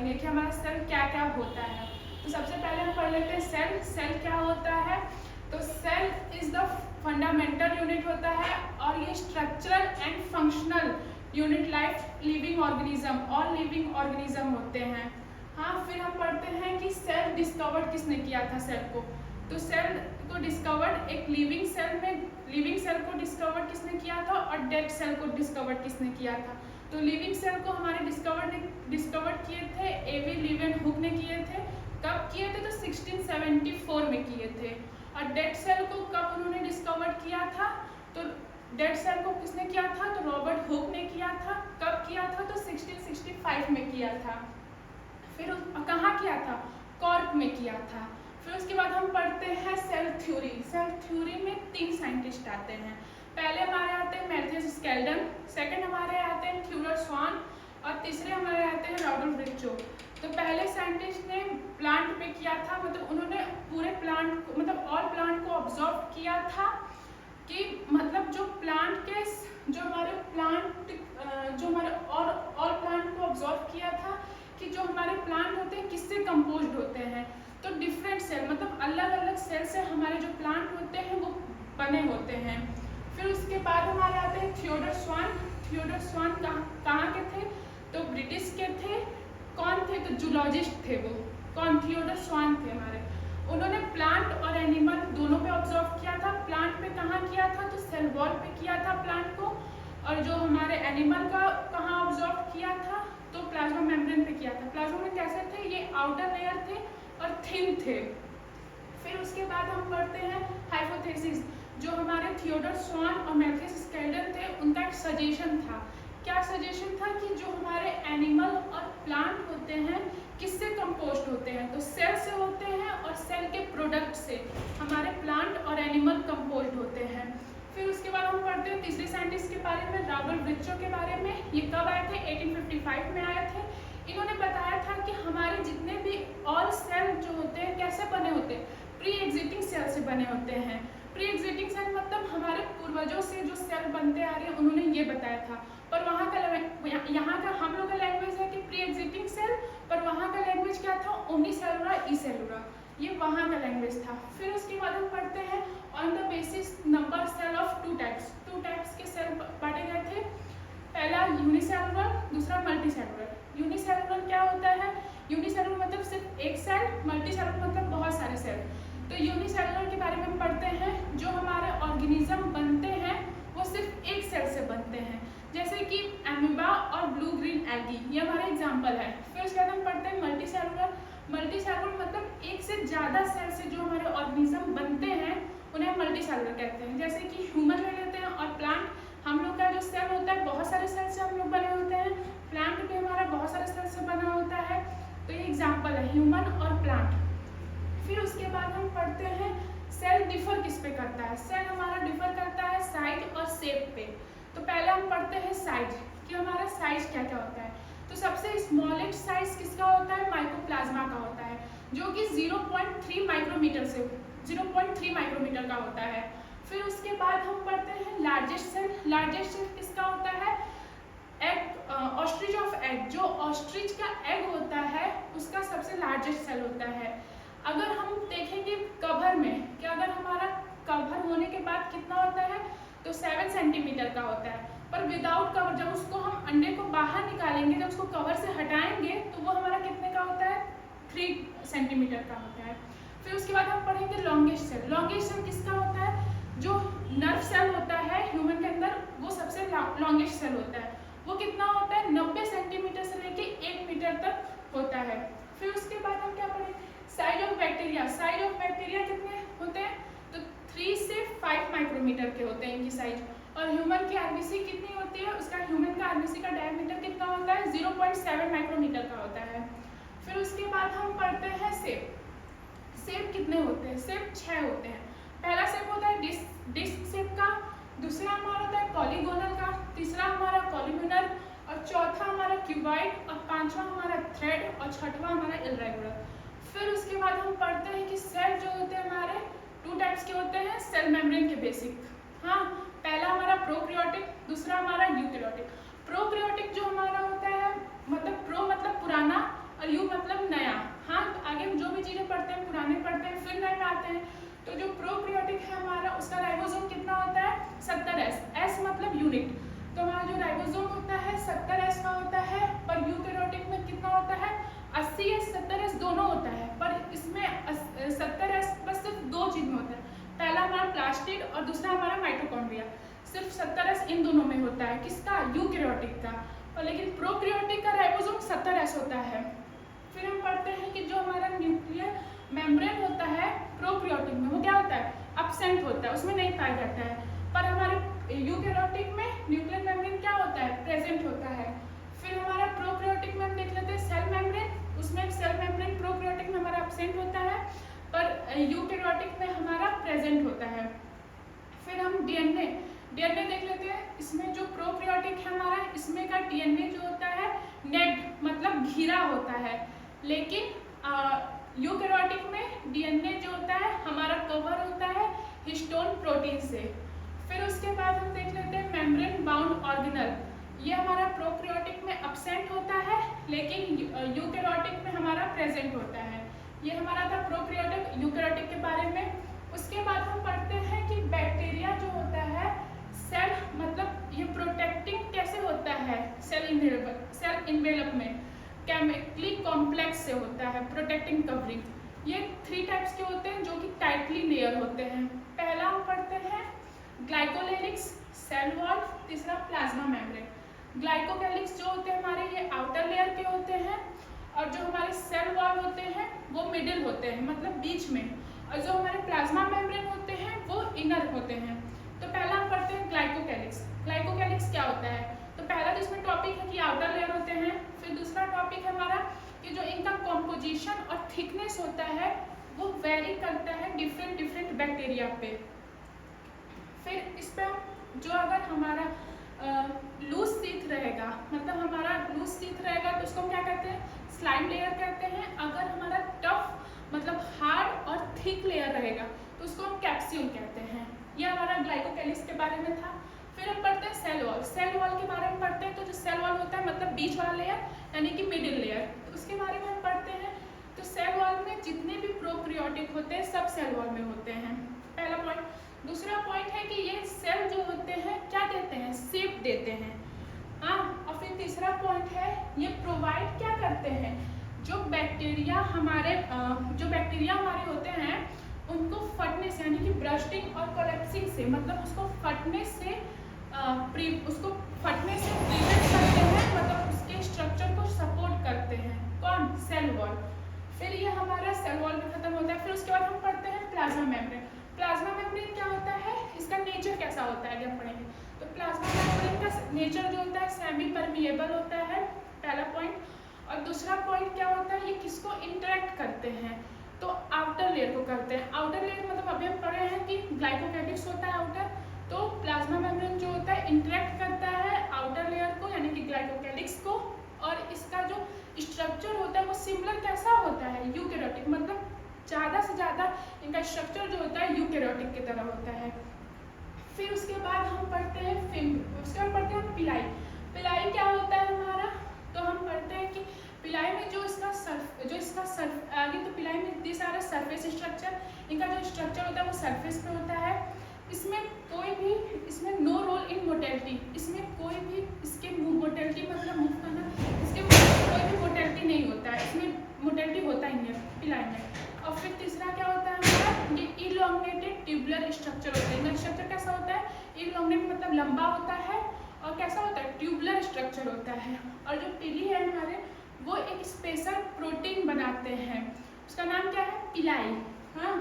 पढ़ेंगे कि हमारा सेल क्या क्या होता है। तो सबसे पहले हम पढ़ लेते हैं सेल। सेल क्या होता है? तो cell is the fundamental unit होता है और ये structural and functional unit life living organism और लिविंग ऑर्गेनिज्म होते हैं। हाँ, फिर हम पढ़ते हैं कि सेल डिस्कवर्ड किसने किया था सेल को। तो सेल को डिस्कवर्ड एक लिविंग सेल को डिस्कवर्ड किसने किया था और डेड सेल को डिस्कवर्ड किसने किया था। तो लिविंग सेल को हमारे डिस्कवर्ड किए थे एवी लीवेनहुक ने किए थे। कब किए थे? तो 1674 में किए थे। और डेड सेल को कब उन्होंने डिस्कवर किया था? तो डेड सेल को किसने किया था? तो रॉबर्ट हुक ने किया था। कब किया था? तो 1665 में किया था। फिर कहाँ किया था? कॉर्क में किया था। फिर उसके बाद हम पढ़ते हैं सेल थ्योरी। सेल थ्योरी में 3 साइंटिस्ट आते हैं। पहले हमारे आते हैं मैथ्यूस स्केल्डन, सेकंड हमारे आते हैं थ्यूडर स्वान और तीसरे हमारे आते हैं रॉडोल्फ रिच्चो। तो पहले साइंटिस्ट ने प्लांट पे किया था, मतलब उन्होंने पूरे प्लांट को, मतलब ऑल प्लांट को ऑब्जर्व किया था कि मतलब जो प्लांट के जो हमारे ऑल प्लांट को ऑब्जर्व किया था कि जो हमारे प्लांट होते हैं किससे कंपोज्ड होते हैं। तो डिफरेंट सेल, मतलब अलग अलग सेल से हमारे जो प्लांट होते हैं वो बने होते हैं। फिर उसके बाद हमारे आते हैं थियोडर स्वान। थियोडर स्वान कहाँ के थे? तो ब्रिटिश के थे। कौन थे? तो जूलॉजिस्ट थे वो। कौन? थियोडर स्वान थे हमारे। उन्होंने प्लांट और एनिमल दोनों पे ऑब्जर्व किया था। प्लांट पे कहाँ किया था? तो सेल वॉल पे किया था प्लांट को। और जो हमारे एनिमल का कहाँ ऑब्जर्व किया था? तो प्लाज्मा मेम्ब्रेन पे किया था। प्लाज्मा में कैसे थे? ये आउटर लेयर थे और थिन थे। फिर उसके बाद हम पढ़ते हैं हाइपोथेसिस। जो हमारे थियोडर स्वान और मैथ्यूस स्केल्डन थे उनका एक सजेशन था। क्या सजेशन था? कि जो हमारे एनिमल और प्लांट होते हैं किससे कंपोज्ड होते हैं? तो सेल से होते हैं और सेल के प्रोडक्ट से हमारे प्लांट और एनिमल कंपोज्ड होते हैं। फिर उसके बाद हम पढ़ते हैं तीसरे साइंटिस्ट के बारे में, रॉबर्ट रिच्चो के बारे में। ये कब आए थे? 1855 में आए थे। इन्होंने बताया था कि हमारे जितने भी ऑल सेल जो होते हैं कैसे बने होते हैं? प्री एग्जिस्टिंग सेल से बने होते हैं। प्री एग्जिस्टिंग सेल मतलब हमारे पूर्वजों से जो सेल बनते आ रहे हैं उन्होंने ये बताया था। पर वहाँ का यहाँ का हम लोग का लैंग्वेज है कि प्री एग्जिस्टिंग सेल, पर वहाँ का लैंग्वेज क्या था? ओमनीसेलुलर, ईसेलुलर, ये वहाँ का लैंग्वेज था। फिर उसके बाद हम पढ़ते हैं on the basis number cell of 2 types. 2 types के सेल बांटे गए थे। पहला यूनिसेलुलर, दूसरा मल्टीसेलुलर। यूनिसेलुलर क्या होता है? यूनिसेलुलर मतलब सिर्फ एक सेल, मल्टीसेलुलर मतलब बहुत सारे सेल। तो यूनिसेलुलर के बारे में हम पढ़ते हैं जो हमारे ऑर्गेनिज्म बनते हैं वो सिर्फ एक सेल से बनते हैं, जैसे कि एमीबा और ब्लू ग्रीन एल्गी, ये हमारा एग्जाम्पल है। फिर उसके बाद हम पढ़ते हैं मल्टीसेलुलर। मल्टीसेलुलर मतलब एक से ज़्यादा सेल से जो हमारे ऑर्गेनिज्म बनते हैं उन्हें हम मल्टीसेलुलर कहते हैं। जैसे कि ह्यूमन ले लेते हैं और प्लांट, हम लोग का जो सेल होता है बहुत सारे सेल से हम लोग बने होते हैं। प्लांट भी हमारा बहुत सारे सेल से बना होता है। तो ये एग्जाम्पल है ह्यूमन और प्लांट। फिर उसके बाद हम पढ़ते हैं सेल डिफर किस पे करता है। सेल हमारा डिफर करता है साइज और शेप पे। तो पहले हम पढ़ते हैं साइज, कि हमारा साइज क्या क्या होता है। तो सबसे स्मॉलेस्ट साइज किसका होता है? माइकोप्लाज्मा का होता है, जो कि 0.3 माइक्रोमीटर का होता है। फिर उसके बाद हम पढ़ते हैं लार्जेस्ट सेल। लार्जेस्ट सेल किसका होता है? एग, ऑस्ट्रिच ऑफ एग, जो ऑस्ट्रिच का एग होता है उसका सबसे लार्जेस्ट सेल होता है। अगर हम देखेंगे कवर में कि अगर हमारा कवर होने के बाद कितना होता है तो 7 सेंटीमीटर का होता है। पर विदाउट कवर जब उसको हम अंडे को बाहर निकालेंगे, जब उसको कवर से हटाएंगे तो वो हमारा कितने का होता है? 3 सेंटीमीटर का होता है। फिर उसके बाद हम पढ़ेंगे लॉन्गेस्ट सेल। लॉन्गेस्ट सेल किसका होता है? जो नर्व सेल होता है ह्यूमन के अंदर वो सबसे लॉन्गेस्ट सेल होता है। वो कितना होता है? 90 सेंटीमीटर से लेके 1 मीटर तक होता है। फिर उसके बाद हम क्या पढ़ेंगे? Size of bacteria. Size of bacteria कितने होते हैं? तो 3 से 5 माइक्रोमीटर के होते हैं इनकी साइज। और ह्यूमन की आरबीसी कितनी होती है? उसका ह्यूमन का आरबीसी का डायमीटर कितना होता है? 0.7 माइक्रोमीटर का होता है। फिर उसके बाद हम पढ़ते हैं शेप। शेप कितने होते हैं? शेप 6 होते हैं। पहला शेप होता है डिस्क शेप का, दूसरा हमारा होता है पॉलीगोनल का, तीसरा हमारा कॉलम्युलर और चौथा हमारा क्यूबॉइड और पांचवा हमारा थ्रेड और छठवां हमारा इरेगुलर। फिर उसके बाद हम पढ़ते हैं कि सेल जो होते हैं हमारे 2 टाइप्स के होते हैं सेल मेम्ब्रेन के बेसिक। हाँ, पहला हमारा प्रोकैरियोटिक, दूसरा हमारा यूकैरियोटिक। प्रोकैरियोटिक जो हमारा होता है, मतलब प्रो मतलब पुराना और यू हैं, तो जो प्रोकैरियोटिक है हमारा उसका राइबोसोम कितना होता है 70S, S मतलब यूनिट, तो हमारा जो राइबोसोम होता है 70S का होता है, पर यूकैरियोटिक में कितना होता है 80S 70S दोनों होता है, पर इसमें 70S बस सिर्फ दो चीज में होता है, पहला हमारा प्लास्टिड और दूसरा हमारा माइटोकॉन्ड्रिया, सिर्फ 70S इन दोनों में होता है, किसका यूकैरियोटिक का, और लेकिन प्रोकैरियोटिक का राइबोसोम 70S होता है। फिर हम पढ़ते हैं कि जो हमारा न्यूक्लियर मेम्ब्रेन होता है प्रोकैरियोटिक में वो क्या होता है एब्सेंट होता है, उसमें नहीं पाया जाता है, पर हमारे यूकैरियोटिक में न्यूक्लियर मेम्ब्रेन क्या होता है प्रेजेंट होता है। फिर हमारा प्रोकैरियोटिक में हम देख लेते हैं सेल मेम्ब्रेन, उसमें सेल मेम्ब्रेन प्रोकैरियोटिक में हमारा एब्सेंट होता है, पर यूकैरियोटिक में हमारा प्रेजेंट होता है। फिर हम डीएनए देख लेते हैं, इसमें जो प्रोकैरियोटिक है हमारा इसमें का डीएनए जो होता है नेट मतलब घिरा होता है, लेकिन यूकैरियोटिक में डीएनए जो होता है हमारा कवर होता है हिस्टोन प्रोटीन से। फिर उसके बाद हम देख लेते हैं मेम्ब्रेन बाउंड ऑर्गेनल, ये हमारा प्रोकैरियोटिक में एब्सेंट होता है लेकिन यूकैरियोटिक में हमारा प्रेजेंट होता है। ये हमारा था प्रोकैरियोटिक यूकैरियोटिक के बारे में। उसके बाद हम पढ़ते हैं कि बैक्टीरिया जो होता है सेल मतलब ये प्रोटेक्टिंग कैसे होता है सेल इन्वेलपमेंट केमिकली कॉम्प्लेक्स से होता है प्रोटेक्टिंग कवरिंग। ये 3 टाइप्स के होते हैं जो कि टाइटली लेयर होते हैं। पहला हम पढ़ते हैं ग्लाइकोलेरिक्स सेल वॉल, तीसरा प्लाज्मा मेम्ब्रेन। ग्लाइकोकेलिक्स जो होते हैं हमारे ये आउटर लेयर के होते हैं, और जो हमारे सेल वॉल होते हैं वो मिडिल होते हैं मतलब बीच में, और जो हमारे प्लाज्मा मेम्ब्रेन होते हैं वो इनर होते हैं। तो पहला हम पढ़ते हैं ग्लाइकोकेलिक्स। ग्लाइकोकेलिक्स क्या होता है, तो पहला तो इसमें टॉपिक है कि आउटर लेयर होते हैं, फिर दूसरा टॉपिक है हमारा कि जो इनका कॉम्पोजिशन और थिकनेस होता है वो वेरी करता है डिफरेंट बैक्टीरिया पे। फिर इस पर जो अगर हमारा लूज टीथ रहेगा मतलब हमारा लूज टीथ रहेगा तो उसको हम क्या कहते हैं स्लाइम लेयर कहते हैं। अगर हमारा टफ मतलब हार्ड और थिक लेयर रहेगा तो उसको हम कैप्सूल कहते हैं। यह हमारा ग्लाइकोकेलिक्स के बारे में था। फिर हम पढ़ते हैं सेल वॉल। सेल वॉल के बारे में पढ़ते हैं तो जो सेल वॉल होता है मतलब बीच वाला लेयर यानी कि मिडिल लेयर, तो उसके बारे में हम पढ़ते हैं। तो सेल वॉल में जितने भी प्रोकैरियोटिक होते हैं सब सेल वॉल में होते हैं, पहला पॉइंट। दूसरा पॉइंट है कि ये सेल जो होते हैं क्या देते हैं शेप देते हैं, हाँ। और फिर तीसरा पॉइंट है ये प्रोवाइड क्या करते हैं जो बैक्टीरिया हमारे होते हैं उनको फटने से यानी कि ब्रस्टिंग और कोलैप्सिंग से मतलब उसको फटने से प्रिवेंट करते हैं, मतलब उसके स्ट्रक्चर को सपोर्ट करते हैं। कौन सेल वॉल। फिर ये हमारा सेल वॉल में खत्म होता है। फिर उसके बाद हम पढ़ते हैं प्लाज्मा मेम्ब्रेन। प्लाज्मा मेम्ब्रेन क्या होता है, इसका नेचर कैसा होता है अगर हम पढ़ेंगे तो प्लाज्मा मेम्ब्रेन का नेचर जो होता है सेमी परमिएबल होता है, पहला पॉइंट। और दूसरा पॉइंट क्या होता है ये किसको इंटरेक्ट करते हैं तो आउटर लेयर को करते हैं। आउटर लेयर मतलब अभी हम पढ़े हैं कि ग्लाइकोकेलिक्स होता है आउटर, तो प्लाज्मा मेम्ब्रेन जो होता है इंटरेक्ट करता है आउटर लेयर को यानी कि ग्लाइकोकेलिक्स को, और इसका जो स्ट्रक्चर होता है वो सिमिलर कैसा होता है यूकैरियोटिक, मतलब ज़्यादा से ज़्यादा इनका स्ट्रक्चर जो होता है यूकैरियोटिक की तरह होता है। फिर उसके बाद हम पढ़ते हैं उसके बाद पढ़ते हैं पिलाई। पिलाई क्या होता है हमारा, तो हम पढ़ते हैं कि पिलाई में जो इसका आगे तो पिलाई में इतनी सारा सरफेस स्ट्रक्चर, इनका जो स्ट्रक्चर होता है वो सरफेस पे होता है। इसमें नो रोल इन मोटेलिटी, इसमें कोई भी इसके मोटेलिटी मतलब मूव करना, इसके कोई भी मोटेलिटी नहीं होता है, इसमें मोटेलिटी होता ही नहीं है पिलाई में। और फिर तीसरा क्या होता है हमारा ये इलोंगेटेड ट्यूबुलर स्ट्रक्चर होता है। इनका स्ट्रक्चर कैसा होता है इलोंगेटेड मतलब लंबा होता है, और कैसा होता है ट्यूबुलर स्ट्रक्चर होता है। और जो पिली है हमारे वो एक स्पेशल प्रोटीन बनाते हैं, उसका नाम क्या है पिलाई, हाँ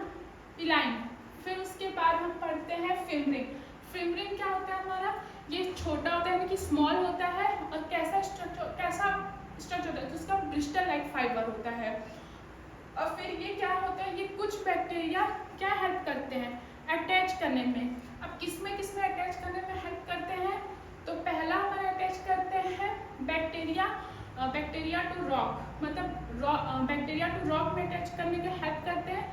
पिलाइन। फिर उसके बाद हम पढ़ते हैं फिम्ब्रिन। फिम्ब्रिन क्या होता है हमारा, ये छोटा होता है यानी कि स्मॉल होता है, और कैसा स्ट्रक्चर होता है तो उसका ब्रिस्टल लाइक फाइबर होता है। और फिर ये क्या होता है ये कुछ बैक्टीरिया क्या हेल्प करते हैं अटैच करने में। अब किसमें अटैच करने में हेल्प करते हैं, तो पहला हमारे अटैच करते हैं बैक्टीरिया टू रॉक, मतलब बैक्टीरिया टू रॉक में अटैच करने के हेल्प करते हैं।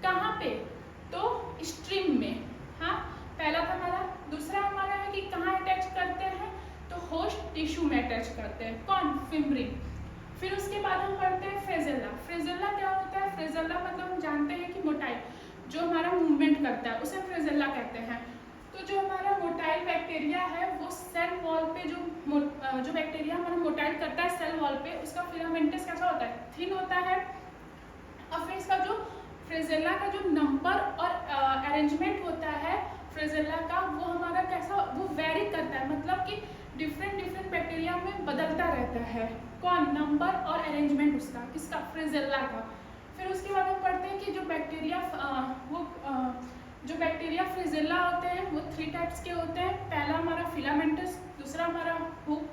कहाँ पे, तो स्ट्रीम में, हाँ पहला था हमारा। दूसरा हमारा है कि कहाँ अटैच करते हैं, तो होस्ट टिश्यू में अटैच करते हैं, कौन फिम्ब्रिन। फिर उसके बाद हम पढ़ते हैं फ्रेजेला। फ्रेजेला क्या होता है, फ्रेजेला मतलब हम जानते हैं कि मोटाई, जो मूवमेंट करता है, उसे फ्रिजिल्ला कहते हैं। तो जो हमारा मोटाइल बैक्टीरिया है वो सेल वॉल पे जो बैक्टीरिया हमारा मोटाइल करता है सेल वॉल पे, उसका फिलामेंटस कैसा होता है, थिन होता है। और फिर इसका जो फ्रिजिल्ला का जो नंबर और अरेंजमेंट होता है फ्रिजिल्ला का, वो हमारा कैसा, वो वेरी करता है, मतलब कि डिफरेंट बैक्टीरिया में बदलता रहता है। कौन, नंबर और अरेंजमेंट उसका, किसका, फ्रिजिल्ला का। फिर उसके बाद हम पढ़ते हैं कि जो बैक्टीरिया फ्रिजिल्ला होते हैं वो 3 टाइप्स के होते हैं। पहला हमारा फिलामेंटस, दूसरा हमारा हुक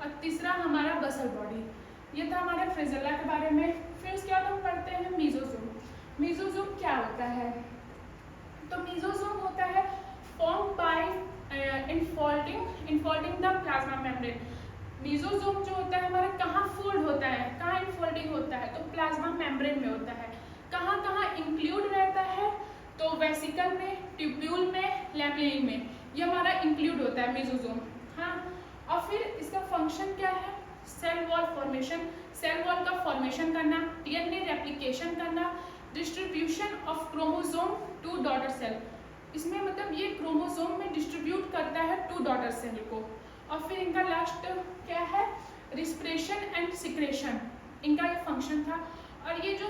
और तीसरा हमारा बसल बॉडी। ये था हमारे फ्रिजिल्ला के बारे में। फिर उसके बाद हम पढ़ते हैं मीजोजोम। मीजोजोम क्या होता है, तो मीजोजोम होता है form by infolding the plasma membrane. Mesosome जो होता है हमारा कहाँ फोल्ड होता है, कहाँ इनफोल्डिंग होता है, तो प्लाज्मा मेम्ब्रेन में होता है। कहाँ कहाँ इंक्लूड रहता है, तो वेसिकल में, ट्यूब्यूल में, लैमेलिन में, ये हमारा इंक्लूड होता है मीजोजोम। हाँ, और फिर इसका फंक्शन क्या है, cell wall formation, cell wall का फॉर्मेशन करना, डीएनए रेप्लिकेशन करना, distribution of chromosome to daughter cell. इसमें मतलब ये क्रोमोसोम में डिस्ट्रीब्यूट करता है टू डॉटर सेल को। और फिर इनका लास्ट क्या है, रिस्पिरेशन एंड सिक्रेशन, इनका ये फंक्शन था। और ये जो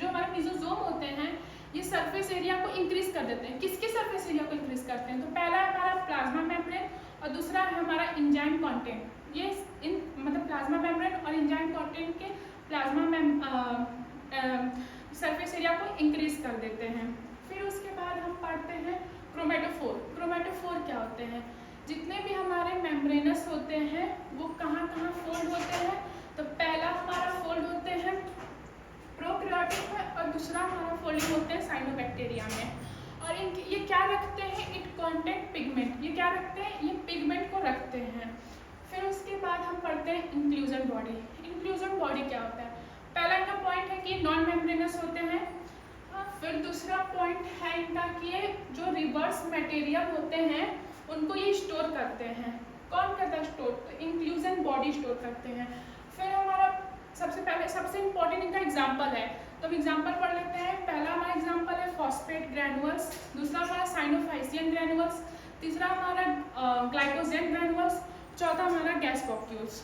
हमारे मीजोजोम होते हैं ये सरफेस एरिया को इंक्रीज कर देते हैं। किसके सरफेस एरिया को इंक्रीज करते हैं, तो पहला है हमारा प्लाज्मा मेम्ब्रेन और दूसरा है हमारा एंजाइम कंटेंट। ये मतलब प्लाज्मा मेम्ब्रेन और एंजाइम कंटेंट के सरफेस एरिया को इंक्रीज कर देते हैं। फिर उसके बाद हम पढ़ते हैं क्रोमेटोफोर। क्रोमेटोफोर क्या होते हैं, जितने भी हमारे मेम्ब्रेनस होते हैं वो कहाँ कहाँ फोल्ड होते हैं, तो पहला हमारा फोल्ड होते हैं प्रोकैरियोटिक में और दूसरा हमारा फोल्डिंग होते हैं साइनोबैक्टीरिया में। और ये क्या रखते हैं, इट कंटेंट पिगमेंट, ये क्या रखते हैं, ये पिगमेंट को रखते हैं। फिर उसके बाद हम पढ़ते हैं इंक्लूजन बॉडी। इंक्लूजन बॉडी क्या होता है, पहला इनका पॉइंट है कि नॉन मेम्ब्रेनस होते हैं। फिर दूसरा पॉइंट है इनका कि ये जो रिवर्स मटेरियल होते हैं उनको ये स्टोर करते हैं। कौन करता है स्टोर, तो इंक्लूजन बॉडी स्टोर करते हैं। फिर हमारा सबसे इंपॉर्टेंट इनका एग्जाम्पल है, तो हम एग्जाम्पल पढ़ लेते हैं। पहला हमारा एग्जाम्पल है फॉस्फेट ग्रैनुअल्स, दूसरा हमारा साइनोफाइसियन ग्रैनुअल्स, तीसरा हमारा ग्लाइकोजेन ग्रैनुअल्स, चौथा हमारा गैस पॉक्यूल्स।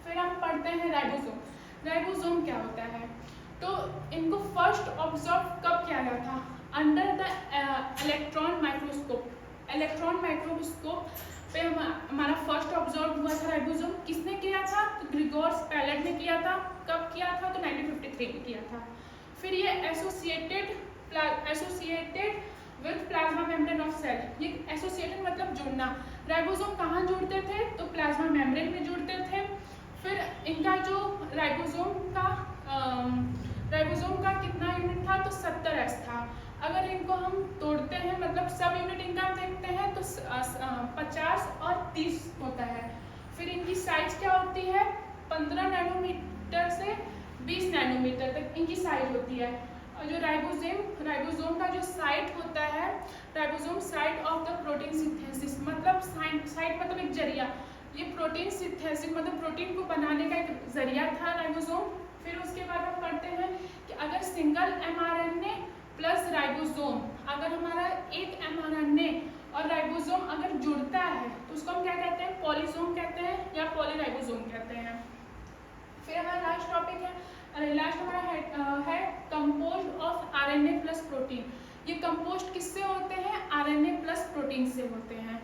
फिर हम पढ़ते हैं राइबोसोम। राइबोसोम क्या होता है, तो इनको फर्स्ट ऑब्जर्व कब किया गया था, under the electron microscope. Electron microscope पे हमारा फर्स्ट ऑब्जर्व हुआ था राइबोसोम। किसने किया था, तो ग्रिगोर्स पैलेट ने किया था। कब किया था, तो 1953 में किया था। फिर ये associated with plasma membrane of cell. ये एसोसिएटेड मतलब जुड़ना। राइबोसोम कहाँ जुड़ते थे, तो प्लाज्मा मेम्ब्रेन में जुड़ते थे। फिर इनका जो राइबोसोम का कितना यूनिट था, तो 70S था। अगर इनको हम तोड़ते हैं, मतलब सब यूनिट इनका देखते हैं, तो 50 और 30 होता है। फिर इनकी साइज क्या होती है, 15 नैनोमीटर से 20 नैनोमीटर तक इनकी साइज होती है। और जो राइबोसोम का जो साइट होता है, ribosome site of the protein synthesis, मतलब साइट मतलब एक जरिया। ये प्रोटीन सिंथेसिस मतलब प्रोटीन को बनाने का एक जरिया था राइबोसोम। फिर उसके बाद हम पढ़ते हैं कि अगर सिंगल mRNA प्लस राइबोसोम, अगर हमारा एक mRNA और राइबोसोम अगर जुड़ता है तो उसको हम क्या कहते हैं, पॉलीसोम कहते हैं या पॉलीराइबोसोम कहते हैं। फिर हमारा लास्ट टॉपिक है, लास्ट हमारा है composed of RNA plus protein. ये कंपोस्ट किससे होते हैं, RNA प्लस प्रोटीन से होते हैं।